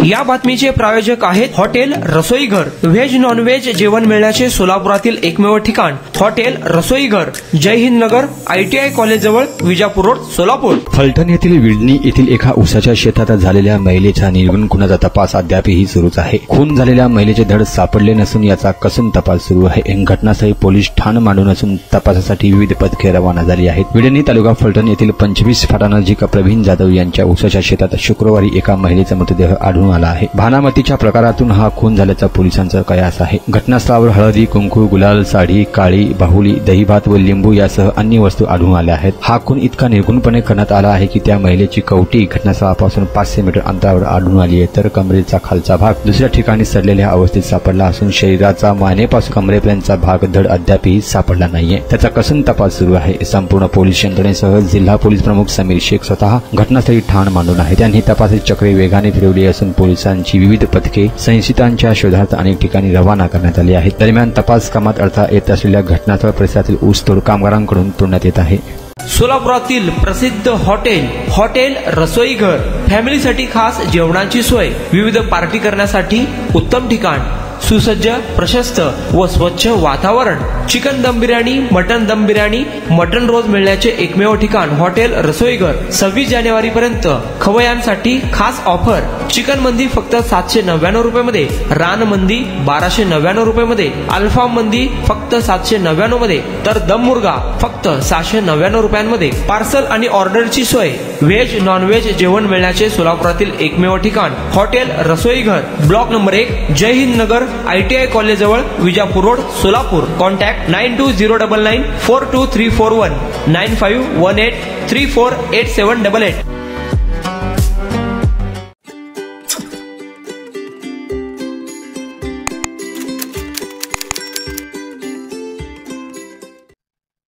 या बातमीचे प्रायोजक आहेत हॉटेल रसोई घर। व्हेज नॉन व्हेज जेवण मिळण्याचे सोलापुरातील एकमेव ठिकाण हॉटेल रसोई घर, जय हिंद नगर, ITI कॉलेज जवळ, विजापूर रोड, सोलापूर। फलटण येथील विडणी येथील एका ऊसाच्या शेतात झालेल्या महिलेचा निर्गुण खुनाचा तपास अद्यापही सुरूच आहे। खून झालेल्या महिलेचे धड सापडले नसून याचा कसून तपास सुरू आहे। घटनास्थळी पोलीस ठाण मांडून असून तपासासाठी विविध पथके रवाना झाली आहेत। विडणी तालुका फलटण येथील 25 फाटानजीक प्रवीण जाधव यांच्या ऊसाच्या शेतात शुक्रवारी एका महिलेचा मृतदेह आढळून आला आहे। भानामतीच्या प्रकारातून हा खून झाल्याचा पोलिसांचा कयास आहे। घटनास्थळावर हळदी, कुंकू, गुलाल, साडी, काळी, बाहुली, दहीभात व लिंबू यासह अन्य वस्तू आढळून आल्या आहेत। हा खून इतका निर्गुणपणे करण्यात आला आहे की त्या महिलेची कवटी घटनास्थळापासून 500 मीटर अंतरावर आढळून आली आहे, तर कमरेचा खालचा भाग दुसऱ्या ठिकाणी सडलेल्या अवस्थेत सापडला असून शरीराचा मानेपासून कमरेपर्यंतचा भाग धड अद्यापही सापडला नाहीये। त्याचा कसून तपास सुरू आहे। संपूर्ण पोलीस यंत्रणेसह जिल्हा पोलीस प्रमुख समीर शेख स्वतः घटनास्थळी ठाण मांडून आहे। त्यांनी तपासाची चक्रे वेगाने फिरवली असून पोलिसांची विविध पथके संशयितांच्या शोधार्थ अनेक ठिकाणी रवाना करण्यात आली आहेत। दरम्यान तपास कामात अडथळा येत असलेल्या घटनास्थळ परिसरातील ऊसतोड कामगारांकडून तोडण्यात येत आहे। सोलापुरातील प्रसिद्ध हॉटेल रसोई घर, फॅमिलीसाठी खास जेवणाची सोय, विविध पार्टी करण्यासाठी उत्तम ठिकाण, सुसज्ज, प्रशस्त व स्वच्छ वातावरण, चिकन दम बिर्याणी, मटन दम बिर्याणी, मटन रोज मिळण्याचे एकमेव ठिकाण हॉटेल रसोई घर। 26 जानेवारी पर्यंत खवय्यांसाठी खास ऑफर, चिकन मंदी फक्त 799 रुपये मध्ये, रान मंदी 1299 रुपये मध्ये, अल्फा मंदी फक्त 799 मध्ये, तर दम मुर्गा फक्त 699 रुपयांमध्ये। पार्सल आणि ऑर्डरची सोय, व्हेज नॉन व्हेज जेवण मिळण्याचे सोलापुरातील एकमेव ठिकाण हॉटेल रसोई घर, ब्लॉक नंबर 1, जय हिंद नगर, ITI कॉलेज जवळ, विजापूर रोड, सोलापूर। कॉन्टॅक्ट 9209942341 9518348788।